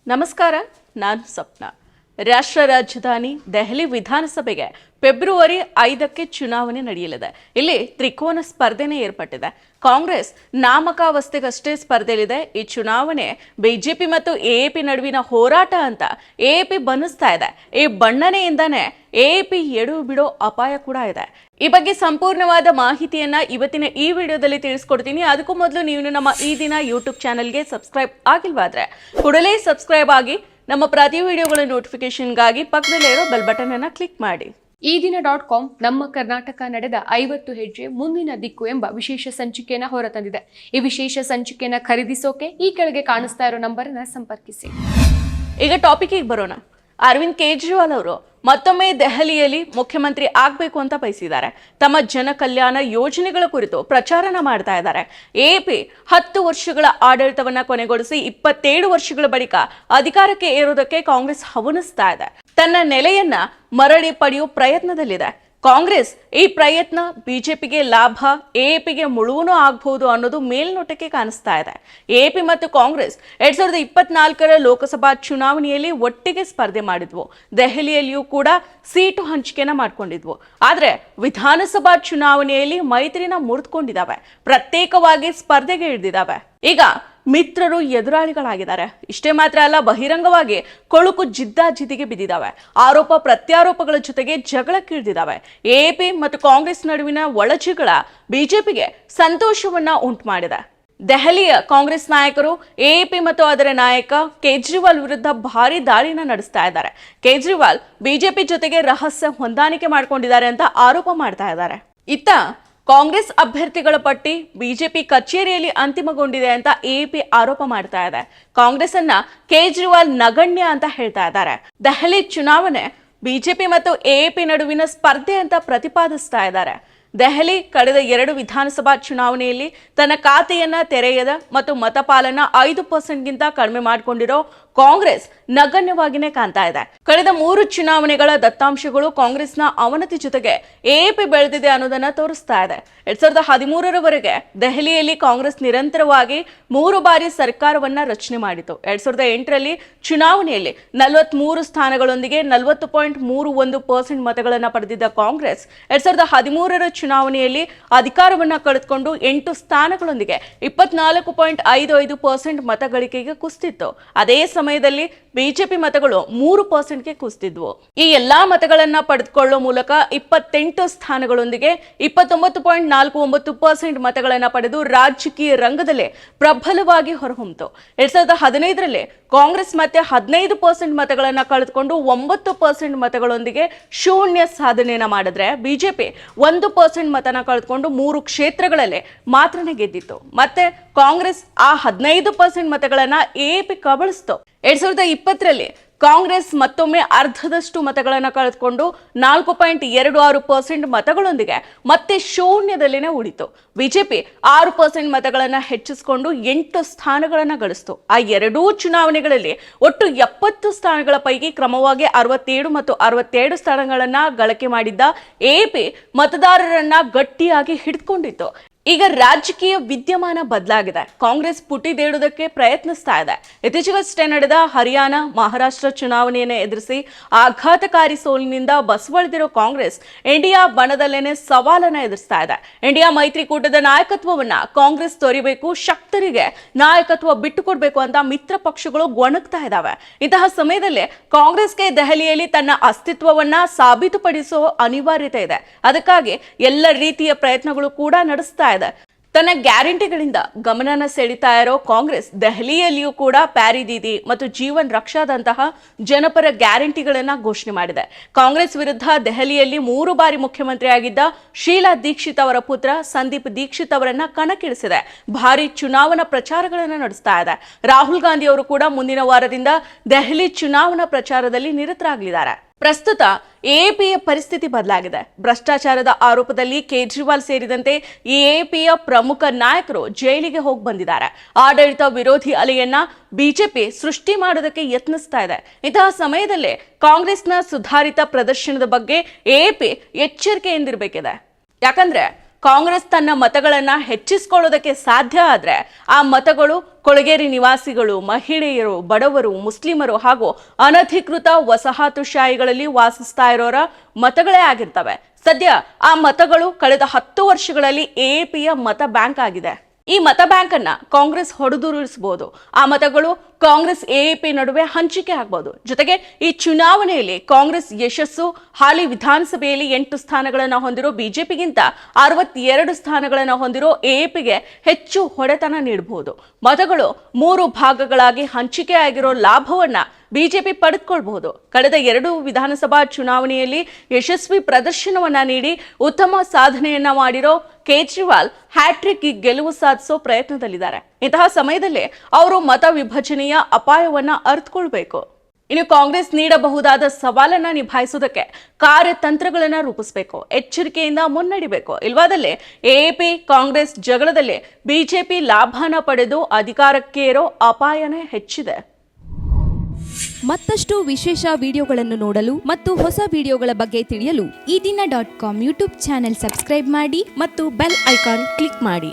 ನಮಸ್ಕಾರ, ನಾನು ಸ್ವಪ್ನ. ರಾಷ್ಟ್ರ ರಾಜಧಾನಿ ದೆಹಲಿ ವಿಧಾನಸಭೆಗೆ ಫೆಬ್ರವರಿ 5ಕ್ಕೆ ಚುನಾವಣೆ ನಡೆಯಲಿದೆ. ಇಲ್ಲಿ ತ್ರಿಕೋನ ಸ್ಪರ್ಧೆನೇ ಏರ್ಪಟ್ಟಿದೆ. ಕಾಂಗ್ರೆಸ್ ನಾಮಕಾವಸ್ಥೆಗಷ್ಟೇ ಸ್ಪರ್ಧೆಯಲ್ಲಿದೆ. ಈ ಚುನಾವಣೆ ಬಿಜೆಪಿ ಮತ್ತು ಎಎಪಿ ನಡುವಿನ ಹೋರಾಟ ಅಂತ ಎಎಪಿ ಬಣ್ಣಿಸ್ತಾ ಇದೆ. ಈ ಬಣ್ಣನೆಯಿಂದಾನೇ ಎಎಪಿ ಎಡು ಬಿಡೋ ಅಪಾಯ ಕೂಡ ಇದೆ. ಈ ಬಗ್ಗೆ ಸಂಪೂರ್ಣವಾದ ಮಾಹಿತಿಯನ್ನ ಇವತ್ತಿನ ಈ ವಿಡಿಯೋದಲ್ಲಿ ತಿಳಿಸ್ಕೊಡ್ತೀನಿ. ಅದಕ್ಕೂ ಮೊದಲು ನೀವು ನಮ್ಮ ಈ ದಿನ ಯೂಟ್ಯೂಬ್ ಚಾನೆಲ್ಗೆ ಸಬ್ಸ್ಕ್ರೈಬ್ ಆಗಿಲ್ವಾದ್ರೆ ಕೂಡಲೇ ಸಬ್ಸ್ಕ್ರೈಬ್ ಆಗಿ ನಮ್ಮ ಪ್ರತಿ ವಿಡಿಯೋಗಳ ನೋಟಿಫಿಕೇಶನ್ಗಾಗಿ ಪಕ್ಕದಲ್ಲೇ ಇರೋ ಬೆಲ್ ಬಟನ್ ಅನ್ನ ಕ್ಲಿಕ್ ಮಾಡಿ. ಈ ದಿನ.com ನಮ್ಮ ಕರ್ನಾಟಕ ನಡೆದ 50 ಹೆಜ್ಜೆ ಮುಂದಿನ ದಿಕ್ಕು ಎಂಬ ವಿಶೇಷ ಸಂಚಿಕೆಯನ್ನು ಹೊರತಂದಿದೆ. ಈ ವಿಶೇಷ ಸಂಚಿಕೆಯನ್ನು ಖರೀದಿಸೋಕೆ ಈ ಕೆಳಗೆ ಕಾಣಿಸ್ತಾ ಇರೋ ನಂಬರ್ ಅನ್ನು ಸಂಪರ್ಕಿಸಿ. ಈಗ ಟಾಪಿಕ್ಗೆ ಬರೋಣ. ಅರವಿಂದ್ ಕೇಜ್ರಿವಾಲ್ ಅವರು ಮತ್ತೊಮ್ಮೆ ದೆಹಲಿಯಲ್ಲಿ ಮುಖ್ಯಮಂತ್ರಿ ಆಗಬೇಕು ಅಂತ ಬಯಸಿದ್ದಾರೆ. ತಮ್ಮ ಜನ ಕಲ್ಯಾಣ ಯೋಜನೆಗಳ ಕುರಿತು ಪ್ರಚಾರನ ಮಾಡ್ತಾ ಇದ್ದಾರೆ. ಎಪಿ 10 ವರ್ಷಗಳ ಆಡಳಿತವನ್ನ ಕೊನೆಗೊಳಿಸಿ 27 ವರ್ಷಗಳ ಬಳಿಕ ಅಧಿಕಾರಕ್ಕೆ ಏರೋದಕ್ಕೆ ಕಾಂಗ್ರೆಸ್ ಹವಣಿಸ್ತಾ ಇದೆ. ತನ್ನ ನೆಲೆಯನ್ನ ಮರಳಿ ಪಡೆಯುವ ಪ್ರಯತ್ನದಲ್ಲಿದೆ. ಕಾಂಗ್ರೆಸ್ ಈ ಪ್ರಯತ್ನ ಬಿಜೆಪಿಗೆ ಲಾಭ, ಎಎಪಿಗೆ ಮುಳುವೂ ಆಗಬಹುದು ಅನ್ನೋದು ಮೇಲ್ನೋಟಕ್ಕೆ ಕಾಣಿಸ್ತಾ ಇದೆ. ಎಎಪಿ ಮತ್ತು ಕಾಂಗ್ರೆಸ್ 2024ರ ಲೋಕಸಭಾ ಚುನಾವಣೆಯಲ್ಲಿ ಒಟ್ಟಿಗೆ ಸ್ಪರ್ಧೆ ಮಾಡಿದ್ವು. ದೆಹಲಿಯಲ್ಲಿಯೂ ಕೂಡ ಸೀಟು ಹಂಚಿಕೆನ ಮಾಡ್ಕೊಂಡಿದ್ವು. ಆದ್ರೆ ವಿಧಾನಸಭಾ ಚುನಾವಣೆಯಲ್ಲಿ ಮೈತ್ರಿನ ಮುರಿದುಕೊಂಡಿದ್ದಾವೆ. ಪ್ರತ್ಯೇಕವಾಗಿ ಸ್ಪರ್ಧೆಗೆ ಇಳಿದಿದ್ದಾವೆ. ಈಗ ಮಿತ್ರರು ಎದುರಾಳಿಗಳಾಗಿದ್ದಾರೆ. ಇಷ್ಟೇ ಮಾತ್ರ ಅಲ್ಲ, ಬಹಿರಂಗವಾಗಿ ಕೊಳುಕು ಜಿದ್ದಾಜಿದ್ದಿಗೆ ಬಿದ್ದಿದ್ದಾವೆ. ಆರೋಪ ಪ್ರತ್ಯಾರೋಪಗಳ ಜೊತೆಗೆ ಜಗಳಕ್ಕಿಳಿದಿದ್ದಾವೆ. ಎಎಪಿ ಮತ್ತು ಕಾಂಗ್ರೆಸ್ ನಡುವಿನ ಒಳಜಗಳ ಬಿಜೆಪಿಗೆ ಸಂತೋಷವನ್ನ ಉಂಟು ಮಾಡಿದೆ. ದೆಹಲಿಯ ಕಾಂಗ್ರೆಸ್ ನಾಯಕರು ಎಎಪಿ ಮತ್ತು ಅದರ ನಾಯಕ ಕೇಜ್ರಿವಾಲ್ ವಿರುದ್ಧ ಭಾರಿ ದಾಳಿನ ನಡೆಸ್ತಾ ಇದ್ದಾರೆ. ಕೇಜ್ರಿವಾಲ್ ಬಿಜೆಪಿ ಜೊತೆಗೆ ರಹಸ್ಯ ಹೊಂದಾಣಿಕೆ ಮಾಡ್ಕೊಂಡಿದ್ದಾರೆ ಅಂತ ಆರೋಪ ಮಾಡ್ತಾ ಇದ್ದಾರೆ. ಇತ್ತ ಕಾಂಗ್ರೆಸ್ ಅಭ್ಯರ್ಥಿಗಳ ಪಟ್ಟಿ ಬಿಜೆಪಿ ಕಚೇರಿಯಲ್ಲಿ ಅಂತಿಮಗೊಂಡಿದೆ ಅಂತ ಎಎಪಿ ಆರೋಪ ಮಾಡ್ತಾ ಇದೆ. ಕಾಂಗ್ರೆಸ್ ಅನ್ನ ಕೇಜ್ರಿವಾಲ್ ನಗಣ್ಯ ಅಂತ ಹೇಳ್ತಾ ಇದ್ದಾರೆ. ದೆಹಲಿ ಚುನಾವಣೆ ಬಿಜೆಪಿ ಮತ್ತು ಎಎಪಿ ನಡುವಿನ ಸ್ಪರ್ಧೆ ಅಂತ ಪ್ರತಿಪಾದಿಸ್ತಾ ಇದ್ದಾರೆ. ದೆಹಲಿ ಕಳೆದ 2 ವಿಧಾನಸಭಾ ಚುನಾವಣೆಯಲ್ಲಿ ತನ್ನ ಖಾತೆಯನ್ನ ತೆರೆಯದ ಮತ್ತು ಮತಪಾಲನ್ನ 5%ಗಿಂತ ಕಡಿಮೆ ಮಾಡಿಕೊಂಡಿರೋ ಕಾಂಗ್ರೆಸ್ ನಗಣ್ಯವಾಗಿನೇ ಕಾಣ್ತಾ ಇದೆ. ಕಳೆದ 3 ಚುನಾವಣೆಗಳ ದತ್ತಾಂಶಗಳು ಕಾಂಗ್ರೆಸ್ನ ಅವನತಿ ಜೊತೆಗೆ ಎಎಪಿ ಬೆಳೆದಿದೆ ಅನ್ನೋದನ್ನ ತೋರಿಸ್ತಾ ಇದೆ. 2013ರವರೆಗೆ ದೆಹಲಿಯಲ್ಲಿ ಕಾಂಗ್ರೆಸ್ ನಿರಂತರವಾಗಿ 3 ಬಾರಿ ಸರ್ಕಾರವನ್ನ ರಚನೆ ಮಾಡಿತು. 2008ರಲ್ಲಿ ಚುನಾವಣೆಯಲ್ಲಿ 43 ಸ್ಥಾನಗಳೊಂದಿಗೆ 40.31% ಮತಗಳನ್ನ ಪಡೆದಿದ್ದ ಕಾಂಗ್ರೆಸ್ 2013ರ ಚುನಾವಣೆಯಲ್ಲಿ ಅಧಿಕಾರವನ್ನ ಕಳೆದುಕೊಂಡು 8 ಸ್ಥಾನಗಳೊಂದಿಗೆ 24.55% ಮತಗಳಿಕೆಗೆ ಕುಸಿದಿತ್ತು. ಅದೇ ಸಮಯದಲ್ಲಿ ಬಿಜೆಪಿ ಮತಗಳು 3%ಗೆ ಕುಸಿದಿದ್ವು. ಈ ಎಲ್ಲಾ ಮತಗಳನ್ನ ಪಡೆದುಕೊಳ್ಳುವ ಮೂಲಕ 28 ಸ್ಥಾನಗಳೊಂದಿಗೆ 29.49% ಮತಗಳನ್ನ ಪಡೆದು ರಾಜಕೀಯ ರಂಗದಲ್ಲಿ ಪ್ರಬಲವಾಗಿ ಹೊರಹೊಮ್ಮಿತು. 2015ರಲ್ಲಿ ಕಾಂಗ್ರೆಸ್ ಮತ್ತೆ 15% ಮತಗಳನ್ನ ಕಳೆದುಕೊಂಡು 9% ಮತಗಳೊಂದಿಗೆ ಶೂನ್ಯ ಸಾಧನೆಯನ್ನ ಮಾಡಿದ್ರೆ ಬಿಜೆಪಿ 1% ಮತನ ಕಳೆದುಕೊಂಡು 3 ಕ್ಷೇತ್ರಗಳಲ್ಲಿ ಮಾತ್ರನೇ ಗೆದ್ದಿತ್ತು. ಮತ್ತೆ ಕಾಂಗ್ರೆಸ್ ಆ 15% ಮತಗಳನ್ನ ಎಎಪಿ ಕಬಳಿಸಿತು. 2020ರಲ್ಲಿ ಕಾಂಗ್ರೆಸ್ ಮತ್ತೊಮ್ಮೆ ಅರ್ಧದಷ್ಟು ಮತಗಳನ್ನು ಕಳೆದುಕೊಂಡು 4.26% ಮತಗಳೊಂದಿಗೆ ಮತ್ತೆ ಶೂನ್ಯದಲ್ಲಿನೇ ಉಳಿತು. ಬಿಜೆಪಿ 6% ಮತಗಳನ್ನು ಹೆಚ್ಚಿಸಿಕೊಂಡು 8 ಸ್ಥಾನಗಳನ್ನು ಗಳಿಸಿತು. ಆ 2 ಚುನಾವಣೆಗಳಲ್ಲಿ ಒಟ್ಟು 70 ಸ್ಥಾನಗಳ ಪೈಕಿ ಕ್ರಮವಾಗಿ 67 ಮತ್ತು 62 ಸ್ಥಾನಗಳನ್ನ ಗಳಿಕೆ ಮಾಡಿದ್ದ ಎಎಪಿ ಮತದಾರರನ್ನ ಗಟ್ಟಿಯಾಗಿ ಹಿಡಿದುಕೊಂಡಿತ್ತು. ಈಗ ರಾಜಕೀಯ ವಿದ್ಯಮಾನ ಬದಲಾಗಿದೆ. ಕಾಂಗ್ರೆಸ್ ಪುಟಿದೇಳುವುದಕ್ಕೆ ಪ್ರಯತ್ನಿಸ್ತಾ ಇದೆ. ಇತ್ತೀಚೆಗಷ್ಟೇ ನಡೆದ ಹರಿಯಾಣ, ಮಹಾರಾಷ್ಟ್ರ ಚುನಾವಣೆಯನ್ನು ಎದುರಿಸಿ ಆಘಾತಕಾರಿ ಸೋಲಿನಿಂದ ಬಸವಳಿದಿರೋ ಕಾಂಗ್ರೆಸ್ ಇಂಡಿಯಾ ಬಣದಲ್ಲೇನೆ ಸವಾಲನ್ನ ಎದುರಿಸ್ತಾ ಇದೆ. ಇಂಡಿಯಾ ಮೈತ್ರಿಕೂಟದ ನಾಯಕತ್ವವನ್ನ ಕಾಂಗ್ರೆಸ್ ತೊರೆಯಬೇಕು, ಶಕ್ತರಿಗೆ ನಾಯಕತ್ವ ಬಿಟ್ಟುಕೊಡ್ಬೇಕು ಅಂತ ಮಿತ್ರ ಪಕ್ಷಗಳು ಗೊಣಗ್ತಾ ಇದ್ದಾವೆ. ಇಂತಹ ಸಮಯದಲ್ಲಿ ಕಾಂಗ್ರೆಸ್ಗೆ ದೆಹಲಿಯಲ್ಲಿ ತನ್ನ ಅಸ್ತಿತ್ವವನ್ನ ಸಾಬೀತುಪಡಿಸೋ ಅನಿವಾರ್ಯತೆ ಇದೆ. ಅದಕ್ಕಾಗಿ ಎಲ್ಲ ರೀತಿಯ ಪ್ರಯತ್ನಗಳು ಕೂಡ ನಡೆಸ್ತಾ ಇದೆ. ತನ್ನ ಗ್ಯಾರಂಟಿಗಳಿಂದ ಗಮನನ ಸೆಳೀತಾ ಇರೋ ಕಾಂಗ್ರೆಸ್ ದೆಹಲಿಯಲ್ಲಿಯೂ ಕೂಡ ಪ್ಯಾರಿ ದೀದಿ ಮತ್ತು ಜೀವನ್ ರಕ್ಷಾದಂತಹ ಜನಪರ ಗ್ಯಾರಂಟಿಗಳನ್ನ ಘೋಷಣೆ ಮಾಡಿದೆ. ಕಾಂಗ್ರೆಸ್ ವಿರುದ್ಧ ದೆಹಲಿಯಲ್ಲಿ 3 ಬಾರಿ ಮುಖ್ಯಮಂತ್ರಿಯಾಗಿದ್ದ ಶೀಲಾ ದೀಕ್ಷಿತ್ ಅವರ ಪುತ್ರ ಸಂದೀಪ್ ದೀಕ್ಷಿತ್ ಅವರನ್ನ ಕಣಕ್ಕಿಳಿಸಿದೆ. ಭಾರಿ ಚುನಾವಣಾ ಪ್ರಚಾರಗಳನ್ನು ನಡೆಸ್ತಾ ಇದೆ. ರಾಹುಲ್ ಗಾಂಧಿ ಅವರು ಕೂಡ ಮುಂದಿನ ವಾರದಿಂದ ದೆಹಲಿ ಚುನಾವಣಾ ಪ್ರಚಾರದಲ್ಲಿ ನಿರತರಾಗಲಿದ್ದಾರೆ. ಪ್ರಸ್ತುತ ಎಎಪಿಯ ಪರಿಸ್ಥಿತಿ ಬದಲಾಗಿದೆ. ಭ್ರಷ್ಟಾಚಾರದ ಆರೋಪದಲ್ಲಿ ಕೇಜ್ರಿವಾಲ್ ಸೇರಿದಂತೆ ಎಎಪಿಯ ಪ್ರಮುಖ ನಾಯಕರು ಜೈಲಿಗೆ ಹೋಗಿ ಬಂದಿದ್ದಾರೆ. ಆಡಳಿತ ವಿರೋಧಿ ಅಲೆಯನ್ನ ಬಿಜೆಪಿ ಸೃಷ್ಟಿ ಮಾಡೋದಕ್ಕೆ ಯತ್ನಿಸ್ತಾ ಇದೆ. ಇಂತಹ ಸಮಯದಲ್ಲಿ ಕಾಂಗ್ರೆಸ್ನ ಸುಧಾರಿತ ಪ್ರದರ್ಶನದ ಬಗ್ಗೆ ಎಎಪಿ ಎಚ್ಚರಿಕೆಯಿಂದಿರಬೇಕಿದೆ. ಯಾಕಂದ್ರೆ ಕಾಂಗ್ರೆಸ್ ತನ್ನ ಮತಗಳನ್ನ ಹೆಚ್ಚಿಸಿಕೊಳ್ಳೋದಕ್ಕೆ ಸಾಧ್ಯ ಆದ್ರೆ ಆ ಮತಗಳು ಕೊಳಗೇರಿ ನಿವಾಸಿಗಳು, ಮಹಿಳೆಯರು, ಬಡವರು, ಮುಸ್ಲಿಮರು ಹಾಗೂ ಅನಧಿಕೃತ ವಸಾಹತುಶಾಹಿಗಳಲ್ಲಿ ವಾಸಿಸ್ತಾ ಇರೋರ ಮತಗಳೇ ಆಗಿರ್ತವೆ. ಸದ್ಯ ಆ ಮತಗಳು ಕಳೆದ 10 ವರ್ಷಗಳಲ್ಲಿ ಎಎಪಿಯ ಮತ ಬ್ಯಾಂಕ್ ಆಗಿದೆ. ಈ ಮತ ಬ್ಯಾಂಕ್ ಅನ್ನ ಕಾಂಗ್ರೆಸ್ ಹೊಡೆದುರುಳಿಸಬಹುದು. ಆ ಮತಗಳು ಕಾಂಗ್ರೆಸ್ ಎಎಪಿ ನಡುವೆ ಹಂಚಿಕೆ ಆಗಬಹುದು. ಜೊತೆಗೆ ಈ ಚುನಾವಣೆಯಲ್ಲಿ ಕಾಂಗ್ರೆಸ್ ಯಶಸ್ಸು ಹಾಲಿ ವಿಧಾನಸಭೆಯಲ್ಲಿ 8 ಸ್ಥಾನಗಳನ್ನು ಹೊಂದಿರೋ ಬಿಜೆಪಿಗಿಂತ 62 ಸ್ಥಾನಗಳನ್ನು ಹೊಂದಿರೋ ಎಎಪಿಗೆ ಹೆಚ್ಚು ಹೊಡೆತನ ನೀಡಬಹುದು. ಮತಗಳು 3 ಭಾಗಗಳಾಗಿ ಹಂಚಿಕೆ ಆಗಿರೋ ಲಾಭವನ್ನ ಬಿಜೆಪಿ ಪಡೆದುಕೊಳ್ಳಬಹುದು. ಕಳೆದ 2 ವಿಧಾನಸಭಾ ಚುನಾವಣೆಯಲ್ಲಿ ಯಶಸ್ವಿ ಪ್ರದರ್ಶನವನ್ನ ನೀಡಿ ಉತ್ತಮ ಸಾಧನೆಯನ್ನ ಮಾಡಿರೋ ಕೇಜ್ರಿವಾಲ್ ಹ್ಯಾಟ್ರಿಕ್ ಗೆಲುವು ಸಾಧಿಸೋ ಪ್ರಯತ್ನದಲ್ಲಿದ್ದಾರೆ. ಇಂತಹ ಸಮಯದಲ್ಲಿ ಅವರು ಮತ ವಿಭಜನೆಯ ಅಪಾಯವನ್ನ ಅರ್ಥಕೊಳ್ಬೇಕು. ಇನ್ನು ಕಾಂಗ್ರೆಸ್ ನೀಡಬಹುದಾದ ಸವಾಲನ್ನ ನಿಭಾಯಿಸುವುದಕ್ಕೆ ಕಾರ್ಯತಂತ್ರಗಳನ್ನ ರೂಪಿಸಬೇಕು, ಎಚ್ಚರಿಕೆಯಿಂದ ಮುನ್ನಡಿಬೇಕು. ಇಲ್ವಾದಲ್ಲಿ ಎಎಪಿ ಕಾಂಗ್ರೆಸ್ ಜಗಳದಲ್ಲಿ ಬಿಜೆಪಿ ಲಾಭನ ಪಡೆದು ಅಧಿಕಾರಕ್ಕೇರೋ ಅಪಾಯನೇ ಹೆಚ್ಚಿದೆ. ಮತ್ತಷ್ಟು ವಿಶೇಷ ವಿಡಿಯೋಗಳನ್ನು ನೋಡಲು ಮತ್ತು ಹೊಸ ವಿಡಿಯೋಗಳ ಬಗ್ಗೆ ತಿಳಿಯಲು ಈ ದಿನ .com ಯೂಟ್ಯೂಬ್ ಚಾನೆಲ್ ಸಬ್ಸ್ಕ್ರೈಬ್ ಮಾಡಿ ಮತ್ತು ಬೆಲ್ ಐಕಾನ್ ಕ್ಲಿಕ್ ಮಾಡಿ.